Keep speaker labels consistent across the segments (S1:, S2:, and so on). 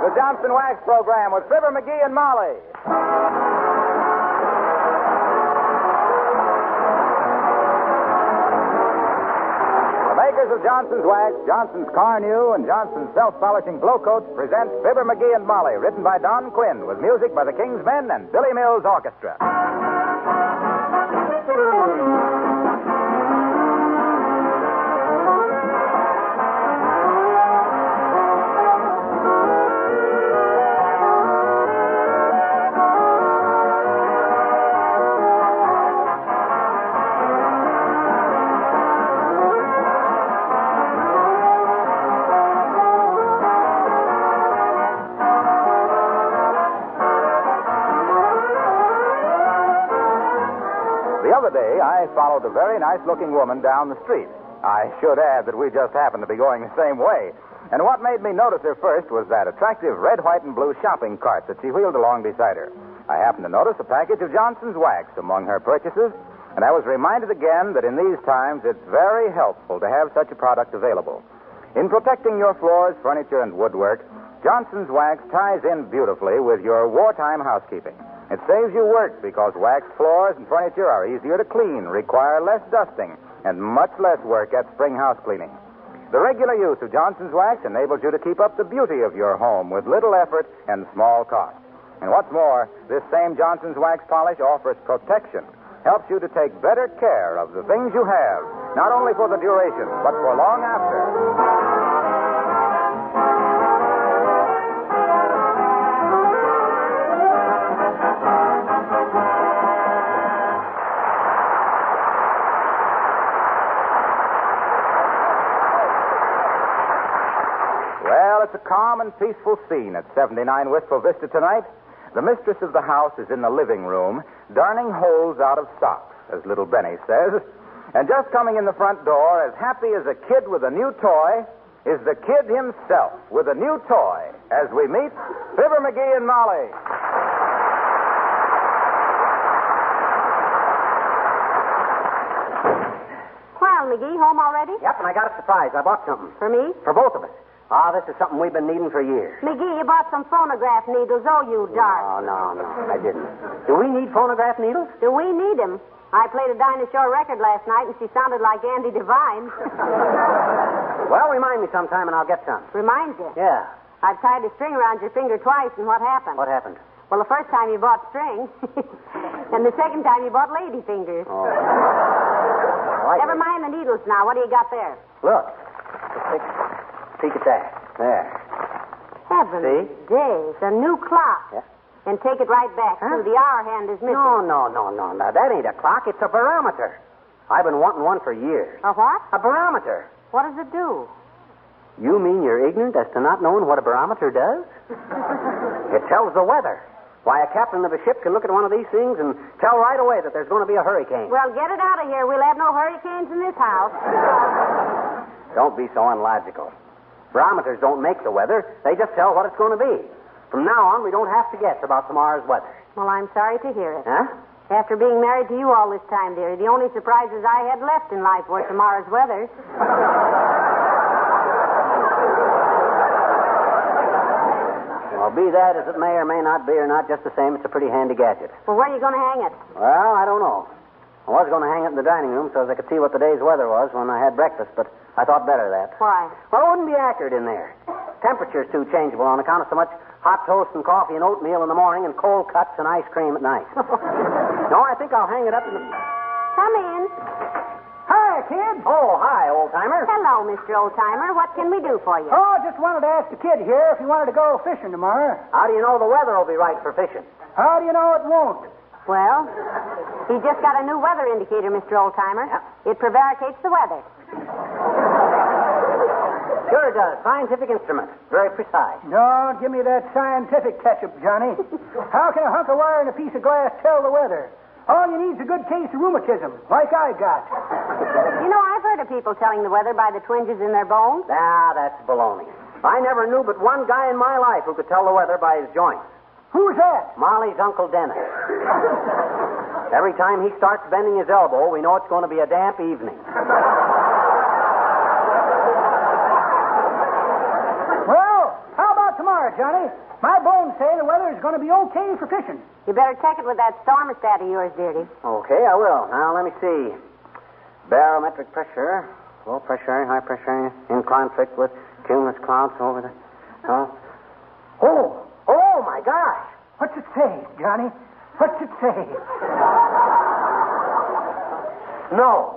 S1: the Johnson Wax Program with Fibber McGee and Molly. The makers of Johnson's Wax, Johnson's Carnew, and Johnson's Self-Polishing Glow Coats present Fibber McGee and Molly, written by Don Quinn, with music by the King's Men and Billy Mills Orchestra. The other day, I followed a very nice-looking woman down the street. I should add that we just happened to be going the same way. And what made me notice her first was that attractive red, white, and blue shopping cart that she wheeled along beside her. I happened to notice a package of Johnson's Wax among her purchases, and I was reminded again that in these times it's very helpful to have such a product available. In protecting your floors, furniture, and woodwork, Johnson's Wax ties in beautifully with your wartime housekeeping. It saves you work because waxed floors and furniture are easier to clean, require less dusting, and much less work at spring house cleaning. The regular use of Johnson's Wax enables you to keep up the beauty of your home with little effort and small cost. And what's more, this same Johnson's Wax polish offers protection, helps you to take better care of the things you have, not only for the duration, but for long after. Well, it's a calm and peaceful scene at 79 Wistful Vista tonight. The mistress of the house is in the living room, darning holes out of socks, as little Benny says. And just coming in the front door, as happy as a kid with a new toy, is the kid himself with a new toy, as we meet Fibber McGee and Molly.
S2: Well, McGee, home already?
S3: Yep, and I got a surprise. I bought something.
S2: For me?
S3: For both of us. This is something we've been needing for years.
S2: McGee, you bought some phonograph needles. Oh, you dark.
S3: No, I didn't. Do we need phonograph needles?
S2: Do we need them? I played a Dinah Shore record last night, and she sounded like Andy Devine.
S3: Well, remind me sometime, and I'll get some.
S2: Remind you?
S3: Yeah.
S2: I've tied a string around your finger twice, and what happened?
S3: What happened?
S2: Well, the first time you bought string, and the second time you bought lady fingers.
S3: Oh.
S2: Never mind the needles now. What do you got there?
S3: Look. Just take a peek at that. There.
S2: Heavenly days. A new clock.
S3: Yeah.
S2: And take it right back, too. The hour hand is missing.
S3: No. Now, that ain't a clock. It's a barometer. I've been wanting one for years.
S2: A what?
S3: A barometer.
S2: What does it do?
S3: You mean you're ignorant as to not knowing what a barometer does? It tells the weather. Why, a captain of a ship can look at one of these things and tell right away that there's going to be a hurricane.
S2: Well, get it out of here. We'll have no hurricanes in this house.
S3: Don't be so unlogical. Barometers don't make the weather. They just tell what it's going to be. From now on, we don't have to guess about tomorrow's weather.
S2: Well, I'm sorry to hear it.
S3: Huh?
S2: After being married to you all this time, dear, the only surprises I had left in life were tomorrow's weather.
S3: Well, be that as it may or may not be or not, just the same, it's a pretty handy gadget.
S2: Well, where are you going to hang it?
S3: Well, I don't know. I was going to hang it in the dining room so as I could see what the day's weather was when I had breakfast, but I thought better of that.
S2: Why?
S3: Well, it wouldn't be accurate in there. Temperature's too changeable on account of so much hot toast and coffee and oatmeal in the morning and cold cuts and ice cream at night. No, I think I'll hang it up in the...
S2: Come in.
S3: Hi, kid. Oh, hi, old-timer.
S2: Hello, Mr. Oldtimer. What can we do for you?
S4: Oh, just wanted to ask the kid here if he wanted to go fishing tomorrow.
S3: How do you know the weather will be right for fishing?
S4: How do you know it won't?
S2: Well, he just got a new weather indicator, Mr. Oldtimer.
S3: Yeah.
S2: It prevaricates the weather.
S3: Sure it does. Scientific instrument. Very precise.
S4: No, give me that scientific ketchup, Johnny. How can a hunk of wire and a piece of glass tell the weather? All you need's a good case of rheumatism, like I got.
S2: You know, I've heard of people telling the weather by the twinges in their bones.
S3: Ah, that's baloney. I never knew but one guy in my life who could tell the weather by his joints.
S4: Who's that?
S3: Molly's Uncle Dennis. Every time he starts bending his elbow, we know it's going to be a damp evening.
S4: Well, how about tomorrow, far, Johnny. My bones say the weather is going to be okay for fishing.
S2: You better check it with that thermostat of yours, dearie.
S3: Okay, I will. Now, let me see. Barometric pressure, low pressure, high pressure, in conflict with cumulus clouds over the... Oh, my gosh.
S4: What's it say, Johnny? What's it say?
S3: No.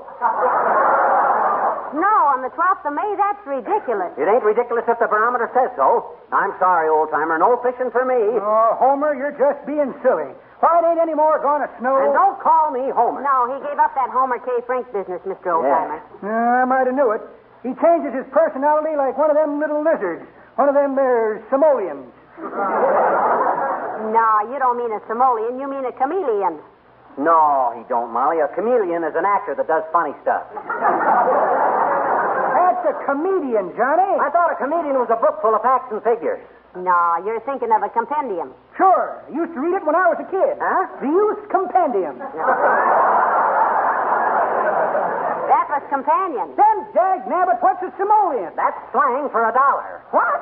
S2: No, on the 12th of May, that's ridiculous.
S3: It ain't ridiculous if the barometer says so. I'm sorry, old-timer. No fishing for me.
S4: Oh, Homer, you're just being silly. Why, it ain't any more going to snow?
S3: And don't call me Homer.
S2: No, he gave up that Homer K. Frink business, Mr. Oldtimer.
S4: I might have knew it. He changes his personality like one of them little lizards. One of them there simoleons.
S2: No, you don't mean a simoleon. You mean a chameleon.
S3: No, he don't, Molly. A chameleon is an actor that does funny stuff.
S4: That's a comedian, Johnny.
S3: I thought a comedian was a book full of facts and figures.
S2: No, you're thinking of a compendium.
S4: Sure. I used to read it when I was a kid.
S3: Huh?
S4: The Youth Compendium.
S2: That was companion.
S4: Then, Dag Nabbit, what's a simoleon?
S3: That's slang for $1.
S4: What?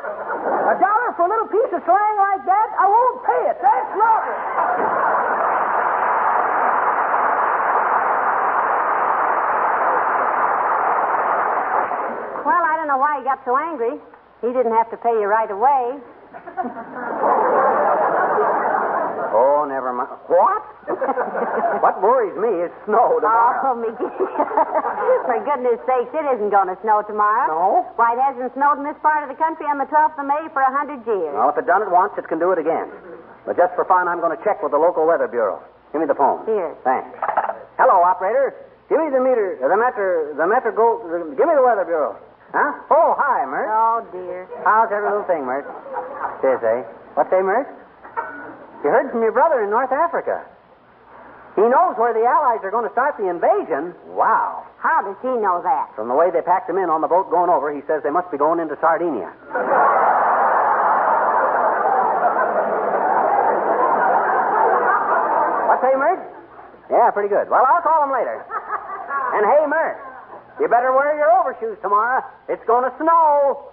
S4: $1 for a little piece of slang like that? I won't pay it. That's lovely.
S2: Well, I don't know why he got so angry. He didn't have to pay you right away.
S3: Oh, never mind. What? What worries me is snow tomorrow.
S2: Oh, McGee. For goodness sakes, it isn't going to snow tomorrow.
S3: No?
S2: Why, it hasn't snowed in this part of the country on the 12th of May for 100 years.
S3: Well, if it done it once, it can do it again. But just for fun, I'm going to check with the local weather bureau. Give me the phone.
S2: Here.
S3: Thanks. Hello, operator. Give me the meter, give me the weather bureau. Huh? Oh, hi, Mert.
S2: Oh, dear.
S3: How's every little thing, Mert? Says, eh? What's say, Mert? You heard from your brother in North Africa. He knows where the Allies are going to start the invasion. Wow.
S2: How does he know that?
S3: From the way they packed him in on the boat going over, he says they must be going into Sardinia. What say, Mert? Yeah, pretty good. Well, I'll call him later. And hey, Mert, you better wear your overshoes tomorrow. It's going to snow.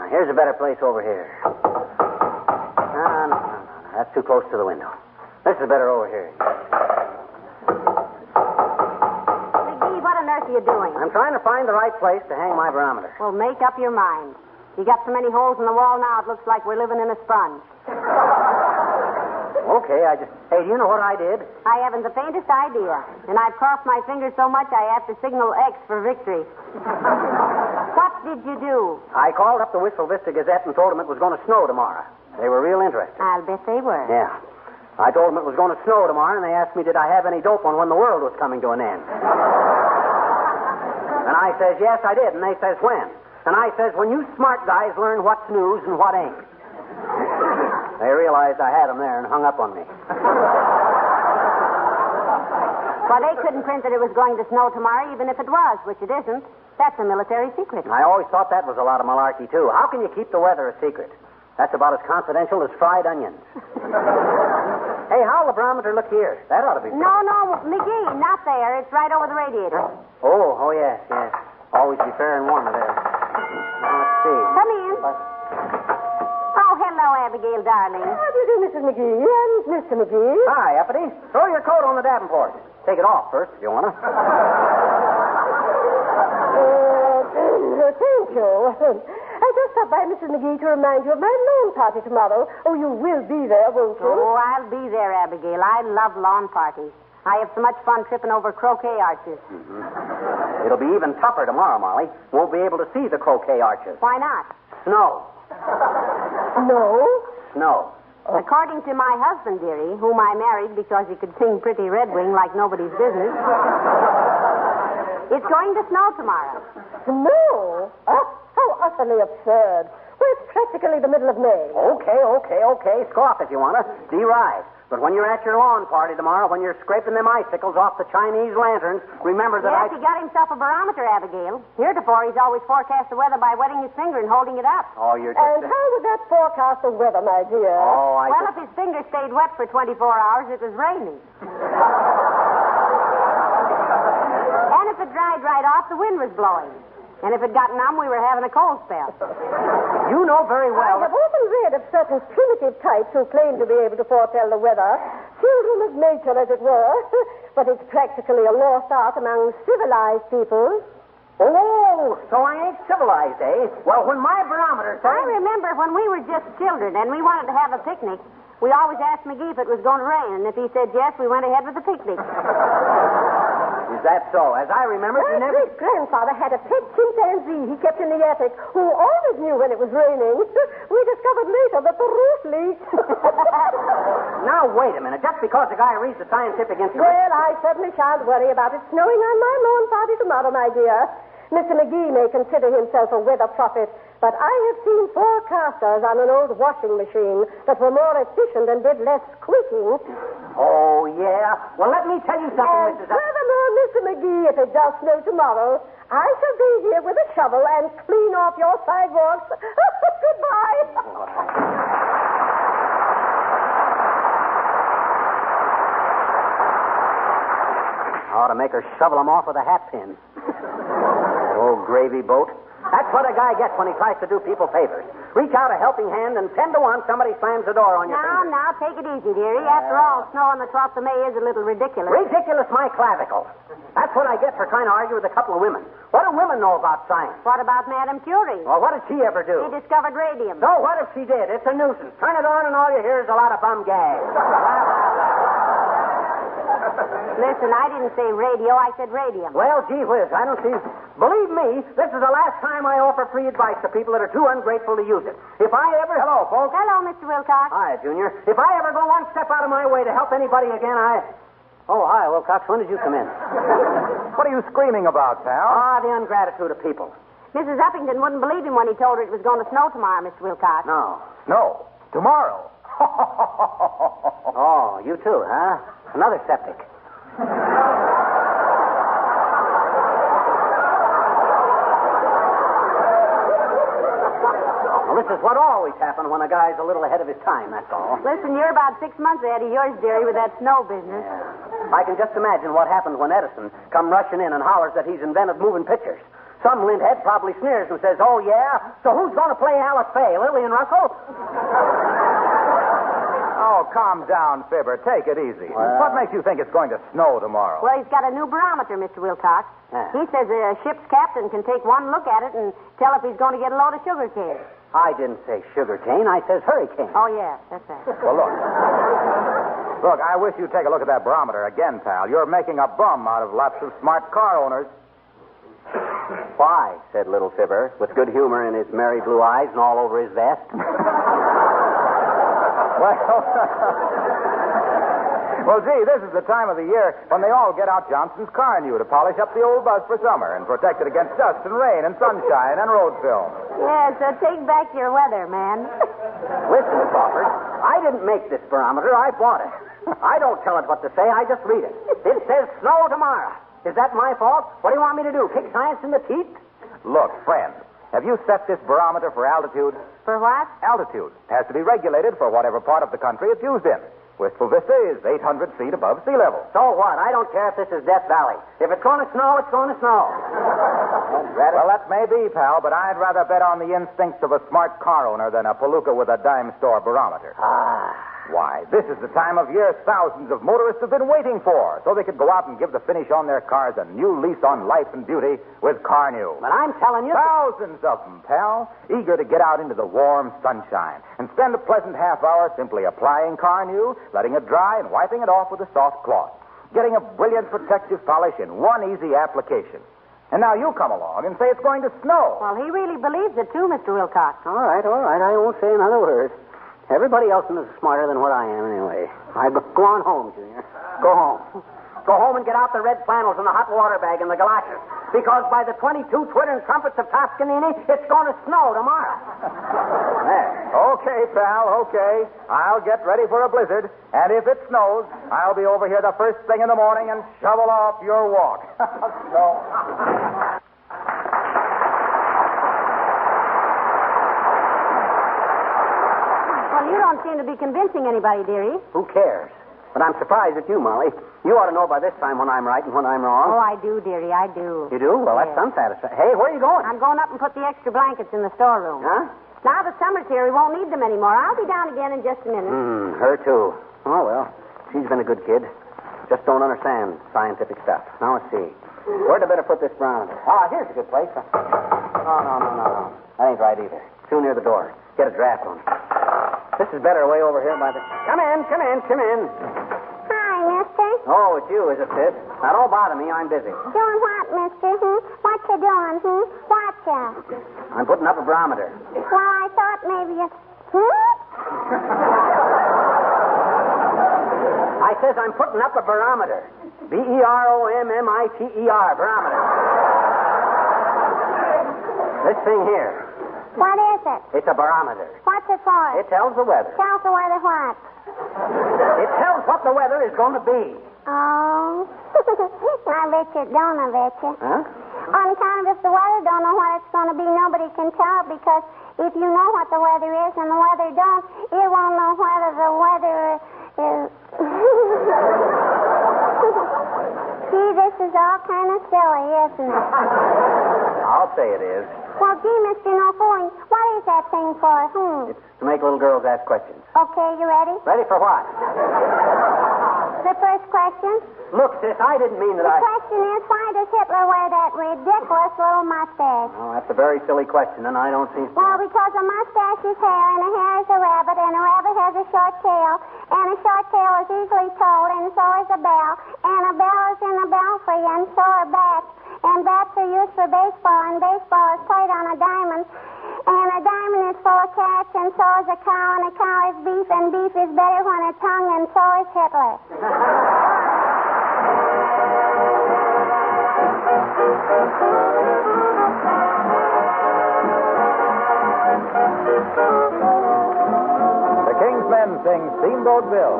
S3: Here's a better place over here. No. That's too close to the window. This is better over here.
S2: McGee, what on earth are you doing?
S3: I'm trying to find the right place to hang my barometer.
S2: Well, make up your mind. You got so many holes in the wall now, it looks like we're living in a sponge.
S3: Okay, Hey, do you know what I did?
S2: I haven't the faintest idea. And I've crossed my fingers so much I have to signal X for victory. What did you do?
S3: I called up the Wistful Vista Gazette and told them it was going to snow tomorrow. They were real interested.
S2: I'll bet they were.
S3: Yeah. I told them it was going to snow tomorrow, and they asked me did I have any dope on when the world was coming to an end. And I says, yes, I did. And they says, when? And I says, when you smart guys learn what's news and what ain't. They realized I had them there and hung up on me.
S2: Well, they couldn't print that it was going to snow tomorrow, even if it was, which it isn't. That's a military secret.
S3: I always thought that was a lot of malarkey, too. How can you keep the weather a secret? That's about as confidential as fried onions. Hey, how'll the barometer look here? That ought to be...
S2: No, McGee, not there. It's right over the radiator.
S3: Oh, yes. Always be fair and warmer there. Now, let's see.
S2: Come in. Oh, hello, Abigail, darling.
S5: How do you do, Mrs. McGee and Mr. McGee?
S3: Hi, Uppity. Throw your coat on the davenport. Take it off first, if you want to.
S5: Thank you. I just stopped by Mrs. McGee to remind you of my lawn party tomorrow. Oh, you will be there, won't you?
S2: Oh, I'll be there, Abigail. I love lawn parties. I have so much fun tripping over croquet arches.
S3: Mm-hmm. It'll be even tougher tomorrow, Molly. Won't be able to see the croquet arches.
S2: Why not?
S3: Snow.
S5: No?
S3: Snow.
S2: According to my husband, dearie, whom I married because he could sing Pretty Red Wing like nobody's business, it's going to snow tomorrow.
S5: Snow? Oh, how utterly absurd. Well, it's practically the middle of May.
S3: Okay. Scoff if you want to. Deride. But when you're at your lawn party tomorrow, when you're scraping them icicles off the Chinese lanterns, remember that
S2: Yes, he got himself a barometer, Abigail. Heretofore, he's always forecast the weather by wetting his finger and holding it up.
S3: Oh, you're just...
S5: And how would that forecast the weather, my dear?
S3: Oh,
S2: Well, if his finger stayed wet for 24 hours, it was raining. And if it dried right off, the wind was blowing. And if it got numb, we were having a cold spell.
S3: You know very well...
S5: I have often read of certain primitive types who claim to be able to foretell the weather. Children of nature, as it were. But it's practically a lost art among civilized people.
S3: Oh, so I ain't civilized, eh? Well, when my barometer said...
S2: I remember when we were just children and we wanted to have a picnic, we always asked McGee if it was going to rain. And if he said yes, we went ahead with the picnic.
S3: Is that so? As I remember,
S5: My great-grandfather had a pet chimpanzee he kept in the attic who always knew when it was raining. We discovered later that the roof leaked.
S3: Now, wait a minute. Just because a guy reads the scientific instrument...
S5: Well, I certainly shan't worry about it snowing on my lawn party tomorrow, my dear. Mr. McGee may consider himself a weather prophet, but I have seen forecasters on an old washing machine that were more efficient and did less squeaking.
S3: Oh, yeah? Well, let me tell you something,
S5: And
S3: Mrs.
S5: furthermore, Mr. McGee, if it does snow tomorrow, I shall be here with a shovel and clean off your sidewalks. Goodbye.
S3: Ought to make her shovel them off with a hat pin. Old gravy boat. That's what a guy gets when he tries to do people favors. Reach out a helping hand, and 10 to 1, somebody slams the door on your finger.
S2: Now, take it easy, dearie. After all, snow on the 12th of May is a little ridiculous.
S3: Ridiculous, my clavicle. That's what I get for trying to argue with a couple of women. What do women know about science?
S2: What about Madame Curie?
S3: Well, what did she ever do?
S2: She discovered radium.
S3: So what if she did? It's a nuisance. Turn it on, and all you hear is a lot of bum gags.
S2: Listen, I didn't say radio, I said radium.
S3: Well, gee whiz, I don't see... Believe me, this is the last time I offer free advice to people that are too ungrateful to use it. If I ever... Hello, folks.
S2: Hello, Mr. Wilcox.
S3: Hi, Junior. If I ever go one step out of my way to help anybody again, Oh, hi, Wilcox. When did you come in?
S1: What are you screaming about, pal?
S3: The ungratitude of people.
S2: Mrs. Uppington wouldn't believe him when he told her it was going to snow tomorrow, Mr. Wilcox.
S3: No.
S1: Tomorrow.
S3: Oh, you too, huh? Another septic. Well, this is what always happens when a guy's a little ahead of his time, that's all.
S2: Listen, you're about 6 months ahead of yours, dearie, with that snow business.
S3: Yeah. I can just imagine what happens when Edison come rushing in and hollers that he's invented moving pictures. Some linthead probably sneers and says, oh, yeah? So who's going to play Alice Faye, Lillian Russell?
S1: Oh, calm down, Fibber. Take it easy.
S3: Well...
S1: What makes you think it's going to snow tomorrow?
S2: Well, he's got a new barometer, Mr. Wilcox.
S3: Yeah.
S2: He says a ship's captain can take one look at it and tell if he's going to get a load of sugar cane.
S3: I didn't say sugar cane. I says hurricane.
S2: Oh, yeah, that's right.
S1: Well, look. Look, I wish you'd take a look at that barometer again, pal. You're making a bum out of lots of smart car owners.
S3: Why, said little Fibber, with good humor in his merry blue eyes and all over his vest.
S1: Well, gee, this is the time of the year when they all get out Johnson's car new to polish up the old bus for summer and protect it against dust and rain and sunshine and road film.
S2: Yeah, so take back your weather, man.
S3: Listen, Crawford, I didn't make this barometer. I bought it. I don't tell it what to say. I just read it. It says snow tomorrow. Is that my fault? What do you want me to do? Kick science in the teeth?
S1: Look, friend, have you set this barometer for altitude?
S2: For what?
S1: Altitude. It has to be regulated for whatever part of the country it's used in. Wistful Vista is 800 feet above sea level.
S3: So what? I don't care if this is Death Valley. If it's going to snow, it's going to snow.
S1: Well, that may be, pal, but I'd rather bet on the instincts of a smart car owner than a palooka with a dime store barometer. Why, this is the time of year thousands of motorists have been waiting for, so they could go out and give the finish on their cars a new lease on life and beauty with Car New.
S3: But I'm telling you...
S1: Thousands of them, pal, eager to get out into the warm sunshine and spend a pleasant half hour simply applying Car New, letting it dry, and wiping it off with a soft cloth, getting a brilliant protective polish in one easy application. And now you come along and say it's going to snow.
S2: Well, he really believes it, too, Mr. Wilcox.
S3: All right. I won't say another word. Everybody else is smarter than what I am, anyway. Go on home, Junior. Go home. Go home and get out the red flannels and the hot water bag and the galoshes. Because by the 22 twittering trumpets of Toscanini, it's going to snow tomorrow. There.
S1: Okay, pal, okay. I'll get ready for a blizzard. And if it snows, I'll be over here the first thing in the morning and shovel off your walk. No.
S2: Well, you don't seem to be convincing anybody, dearie.
S3: Who cares? But I'm surprised at you, Molly. You ought to know by this time when I'm right and when I'm wrong.
S2: Oh, I do, dearie, I do.
S3: You do? Well, that's unsatisfactory. Hey, where are you going?
S2: I'm going up and put the extra blankets in the storeroom.
S3: Huh?
S2: Now the summer's here, we won't need them anymore. I'll be down again in just a minute.
S3: Her too. Oh, well, she's been a good kid. Just don't understand scientific stuff. Now, let's see. Where'd I better put this barometer? Ah, here's a good place. Oh, no. That ain't right either. Too near the door. Get a draft on it. This is better way over here by the... Come in.
S6: Hi, mister.
S3: Oh, it's you, is it, sis? Now, don't bother me. I'm busy.
S6: Doing what, mister? What you doing, What ya?
S3: I'm putting up a barometer.
S6: Well, I thought maybe you...
S3: I says I'm putting up a barometer. Barometer. Barometer. This thing here.
S6: What is it?
S3: It's a barometer.
S6: What's it for?
S3: It tells the weather.
S6: Tells the weather what?
S3: It tells what the weather is going to be.
S6: Oh. I bet you it don't, I bet you.
S3: Huh?
S6: On account of if the weather don't know what it's going to be, nobody can tell, because if you know what the weather is and the weather don't, it won't know whether the weather is... See, this is all kind of silly, isn't it?
S3: I'll say it is.
S6: Well, gee, Mr. No Fooling, what is that thing for?
S3: It's to make little girls ask questions.
S6: Okay, you ready?
S3: Ready for what?
S6: The first question.
S3: Look, sis, I didn't mean that
S6: The question is, why does Hitler wear that ridiculous little mustache?
S3: Oh, that's a very silly question, and I don't see...
S6: Well, because a mustache is hair, and a hair is a rabbit, and a rabbit has a short tail, and a short tail is easily told, and so is a bell, and a bell is in a belfry, and so are bats, and bats are used for baseball, and baseball is played on a diamond, and a diamond is full of cats, and so is a cow, and a cow is beef, and beef is better when it's hung, and so is Hitler.
S1: The King's Men sing Steamboat Bill.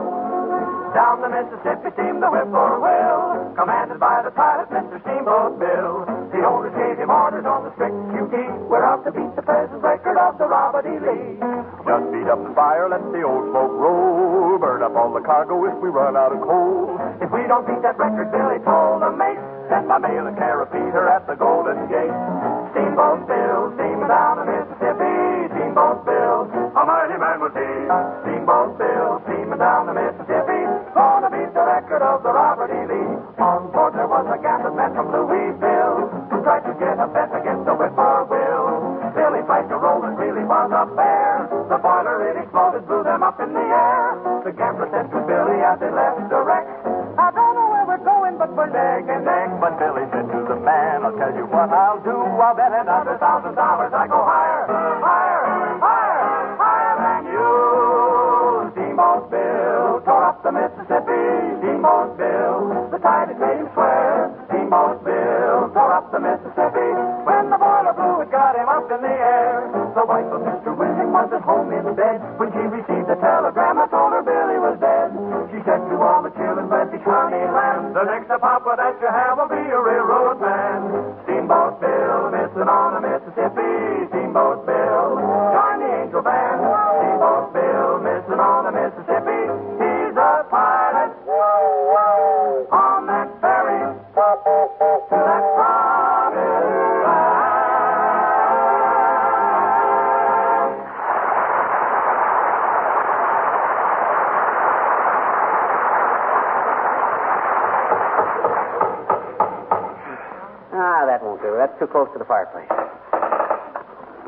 S7: Down the Mississippi steamed the whippoorwill, commanded by the pilot, Mr. Steamboat Bill. The owners gave him orders on the strict QT. We're out to beat the present record of the Robert E. Lee.
S8: Just beat up the fire, let the old smoke roll. Burn up all the cargo if we run out of coal.
S7: If we don't beat that record, Billy told the mate, send my mail and Carapater at the Golden Gate. Steamboat Bill, steaming down the Mississippi. Steamboat Bill, a mighty man was he. Steamboat Bill, steaming down the Mississippi. Gonna beat the record of the Robert E. Lee. On board there was a gambling man from Louisville who tried to get a bet against the whippoorwill. Billy tried to roll and really was a bear. The boiler it exploded, blew them up in the air. The gambler said to Billy as they left the wreck, I don't know where we're going, but we're neck and neck.
S8: But Billy said to the man, I'll tell you what I'll do. I'll bet
S7: $100,000 I go higher, higher, higher, higher than you. Steamboat Bill tore up the Mississippi. Steamboat Bill, the tide had made him swear. Steamboat Bill tore up the Mississippi. When the boiler blew, it got him up in the air. The wife of Mr. William was at home in bed when she received a telegram The next papa that you have will be a railroad man. Steamboat Bill, missing on the Mississippi. Steamboat Bill, join the Angel Band. Steamboat Bill, missing on the Mississippi. He's a pilot on that ferry to that promised land.
S3: That won't do. That's too close to the fireplace.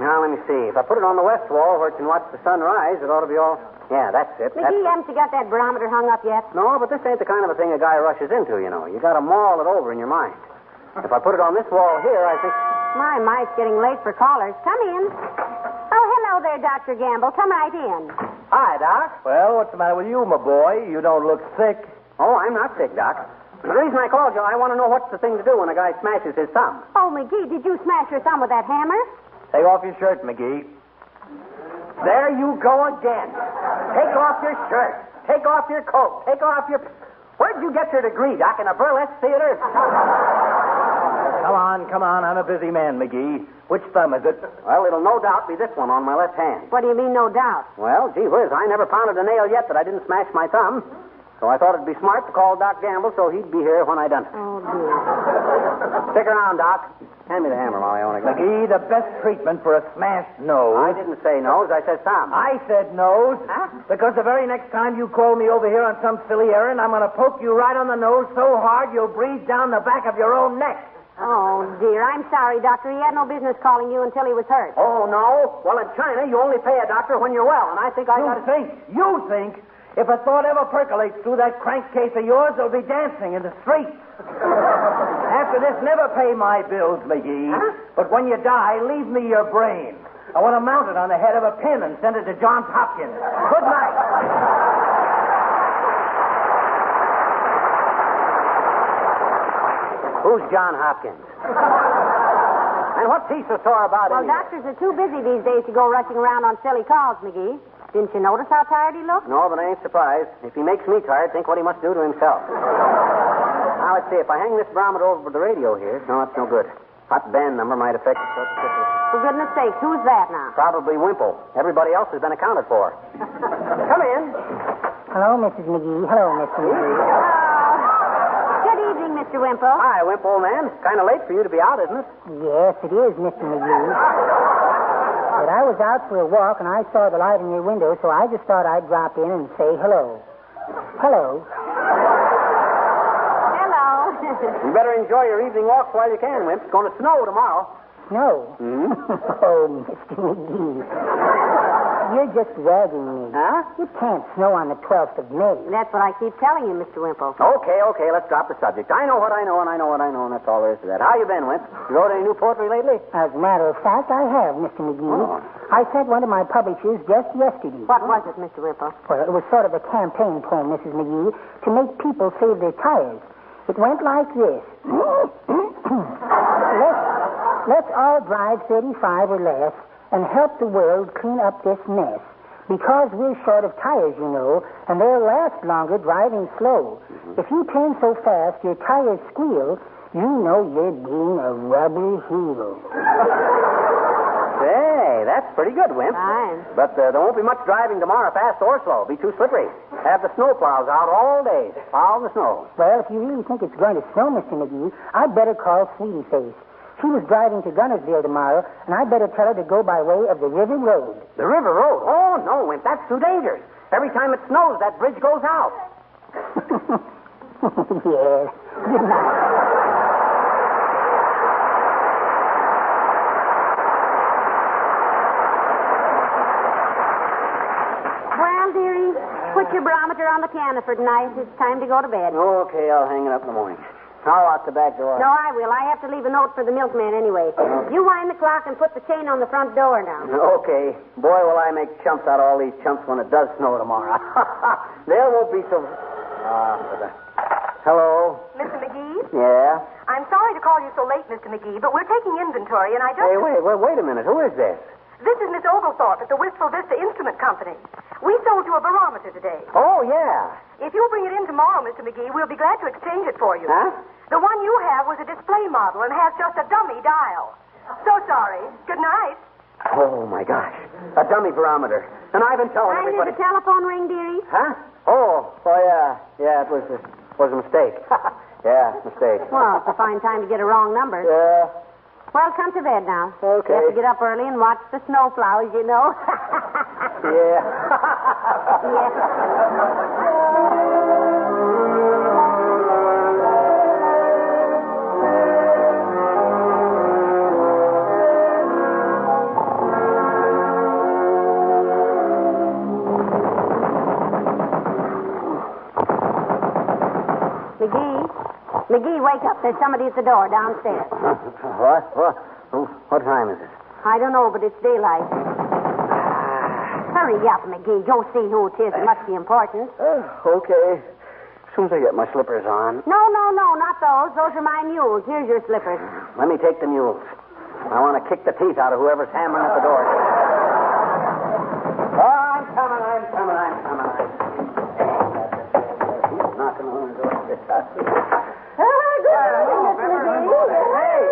S3: Now, let me see. If I put it on the west wall where it can watch the sun rise, it ought to be all... Yeah, that's it.
S2: McGee, haven't you got that barometer hung up yet?
S3: No, but this ain't the kind of a thing a guy rushes into, you know. You got to mull it over in your mind. If I put it on this wall here, I think...
S2: My, it's getting late for callers. Come in. Oh, hello there, Dr. Gamble. Come right in.
S3: Hi, Doc.
S9: Well, what's the matter with you, my boy? You don't look sick.
S3: Oh, I'm not sick, Doc. The reason I called you, I want to know what's the thing to do when a guy smashes his thumb.
S2: Oh, McGee, did you smash your thumb with that hammer?
S9: Take off your shirt, McGee.
S3: There you go again. Take off your shirt. Take off your coat. Take off your... Where'd you get your degree, Doc? In a burlesque theater?
S9: Come on. I'm a busy man, McGee. Which thumb is it?
S3: Well, it'll no doubt be this one on my left hand.
S2: What do you mean, no doubt?
S3: Well, gee whiz, I never pounded a nail yet that I didn't smash my thumb. So I thought it'd be smart to call Doc Gamble so he'd be here when I done it.
S2: Oh, dear.
S3: Stick around, Doc. Hand me the hammer, Molly. I want to go.
S9: McGee, the best treatment for a smashed nose.
S3: I didn't say nose. I said thumb.
S9: I said nose.
S3: Huh?
S9: Because the very next time you call me over here on some silly errand, I'm going to poke you right on the nose so hard you'll breathe down the back of your own neck.
S2: Oh, dear. I'm sorry, Doctor. He had no business calling you until he was hurt.
S3: Oh, no? Well, in China, you only pay a doctor when you're well, and I think I got...
S9: You think? If a thought ever percolates through that crankcase of yours, they'll be dancing in the streets. After this, never pay my bills, McGee.
S3: Huh?
S9: But when you die, leave me your brain. I want to mount it on the head of a pin and send it to Johns Hopkins. Good night.
S3: Who's John Hopkins? And what's he so sore about
S2: Well,
S3: anyway?
S2: doctors are too busy these days to go rushing around on silly calls, McGee. Didn't you notice how tired he looked?
S3: No, but I ain't surprised. If he makes me tired, think what he must do to himself. Now, let's see. If I hang this barometer over the radio here... No, it's no good. Hot band number might affect the sensitivity.
S2: For goodness sakes, who's that now?
S3: Probably Wimple. Everybody else has been accounted for. Come in.
S10: Hello, Mrs. McGee. Hello, Mr. McGee.
S2: Good evening, Mr. Wimple.
S3: Hi, Wimple, old man. Kind of late for you to be out, isn't it?
S10: Yes, it is, Mr. McGee. But I was out for a walk, and I saw the light in your window, so I just thought I'd drop in and say hello. Hello.
S2: Hello.
S3: You better enjoy your evening walks while you can, Wimp. It's going to snow tomorrow.
S10: Snow?
S3: Hmm?
S10: Oh, Mr. McGee. You're just ragging me.
S3: Huh?
S10: It can't snow on the 12th of May.
S2: That's what I keep telling you, Mr. Wimple.
S3: Okay, let's drop the subject. I know what I know, and I know what I know, and that's all there is to that. How you been, Wimp? You wrote any new poetry lately?
S10: As a matter of fact, I have, Mr. McGee.
S3: Oh.
S10: I sent one to my publishers just yesterday.
S2: What was it, Mr. Wimple?
S10: Well, it was sort of a campaign poem, Mrs. McGee, to make people save their tires. It went like this. Let's all drive 35 or less and help the world clean up this mess. Because we're short of tires, you know, and they'll last longer driving slow. If you turn so fast your tires squeal, you know you're being a rubber hero.
S3: Say, that's pretty good, Wimp.
S2: Fine.
S3: But there won't be much driving tomorrow, fast or slow. Be too slippery. Have the snow plows out all day, plow the snow.
S10: Well, if you really think it's going to snow, Mr. McGee, I'd better call Sweetie Face. She was driving to Gunnersville tomorrow, and I'd better tell her to go by way of the River Road.
S3: The River Road? Oh, no, Wimp, that's too dangerous. Every time it snows, that bridge goes out.
S10: Yes. Good night.
S2: Well, dearie, put your barometer on the piano for tonight. It's time to go to bed.
S3: Okay, I'll hang it up in the morning. I'll lock the back door.
S2: No, I will. I have to leave a note for the milkman anyway. You wind the clock and put the chain on the front door now.
S3: Okay. Boy, will I make chumps out of all these chumps when it does snow tomorrow. There won't be so... Hello?
S11: Mr. McGee?
S3: Yeah?
S11: I'm sorry to call you so late, Mr. McGee, but we're taking inventory, and I just...
S3: Hey, wait a minute. Who is this?
S5: This is Miss Oglethorpe at the Wistful Vista Instrument Company. We sold you a barometer today.
S3: Oh, yeah.
S5: If you'll bring it in tomorrow, Mr. McGee, we'll be glad to exchange it for you.
S3: Huh?
S5: The one you have was a display model and has just a dummy dial. So sorry. Good night.
S3: Oh, my gosh. A dummy barometer. And I've been telling
S2: Mind
S3: everybody...
S2: the telephone ring, dearie?
S3: Huh? Oh, yeah. Yeah, it was a mistake. Yeah, mistake.
S2: Well, it's a fine time to get a wrong number.
S3: Yeah.
S2: Well, come to bed now.
S3: Okay.
S2: You have to get up early and watch the snowflowers, you know.
S3: Yeah.
S2: McGee, wake up. There's somebody at the door downstairs.
S3: What time is it?
S2: I don't know, but it's daylight. Hurry up, McGee. Go see who it is. It must be important.
S3: Okay. As soon as I get my slippers on.
S2: No, not those. Those are my mules. Here's your slippers.
S3: Let me take the mules. I want to kick the teeth out of whoever's hammering at the door. Oh, I'm coming. Who's knocking on the door?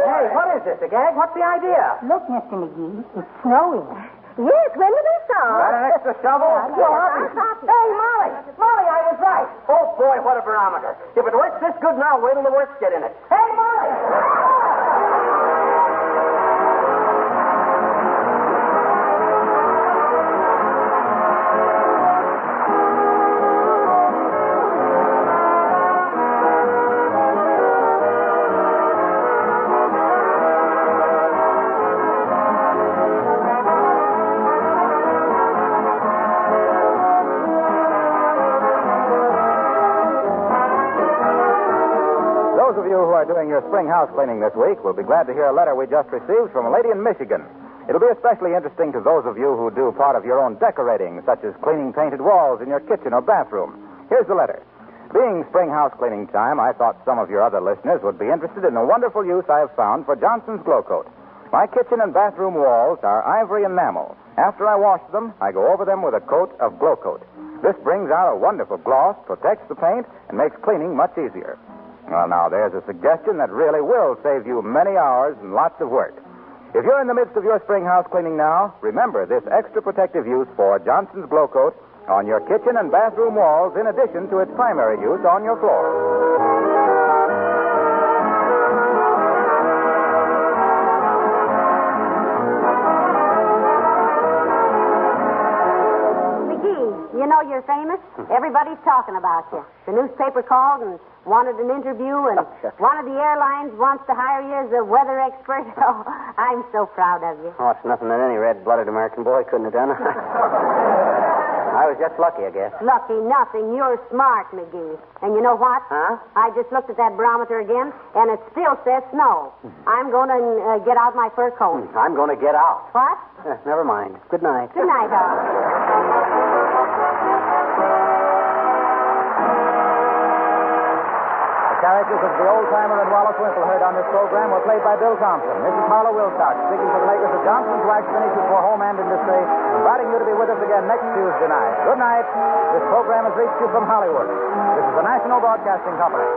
S3: Hey, what is this, a gag? What's the idea?
S10: Look, Mr. McGee, it's snowing.
S5: Yes, when did they start?
S3: Got an extra shovel? Hey, Molly, I was right. Oh, boy, what a barometer. If it works this good now, wait till the works get in it. Hey, Molly!
S1: Those of you who are doing your spring house cleaning this week will be glad to hear a letter we just received from a lady in Michigan. It'll be especially interesting to those of you who do part of your own decorating, such as cleaning painted walls in your kitchen or bathroom. Here's the letter. Being spring house cleaning time, I thought some of your other listeners would be interested in the wonderful use I have found for Johnson's Glow Coat. My kitchen and bathroom walls are ivory enamel. After I wash them, I go over them with a coat of Glow Coat. This brings out a wonderful gloss, protects the paint, and makes cleaning much easier. Well, now, there's a suggestion that really will save you many hours and lots of work. If you're in the midst of your spring house cleaning now, remember this extra protective use for Johnson's Glow Coat on your kitchen and bathroom walls in addition to its primary use on your floor.
S2: You know you're famous. Everybody's talking about you. The newspaper called and wanted an interview, and one of the airlines wants to hire you as a weather expert. Oh, I'm so proud of you.
S3: Oh, it's nothing that any red-blooded American boy couldn't have done. I was just lucky, I guess.
S2: Lucky nothing. You're smart, McGee. And you know what?
S3: Huh?
S2: I just looked at that barometer again, and it still says snow. I'm going to get out my fur coat.
S3: I'm going to get out.
S2: What?
S3: Never mind. Good night.
S2: Good night, all.
S1: The characters of the old-timer and Wallace Wimple heard on this program were played by Bill Thompson. This is Harlow Wilcox, speaking for the makers of Johnson's Wax Finishes for Home and Industry, inviting you to be with us again next Tuesday night. Good night. This program has reached you from Hollywood. This is the National Broadcasting Company.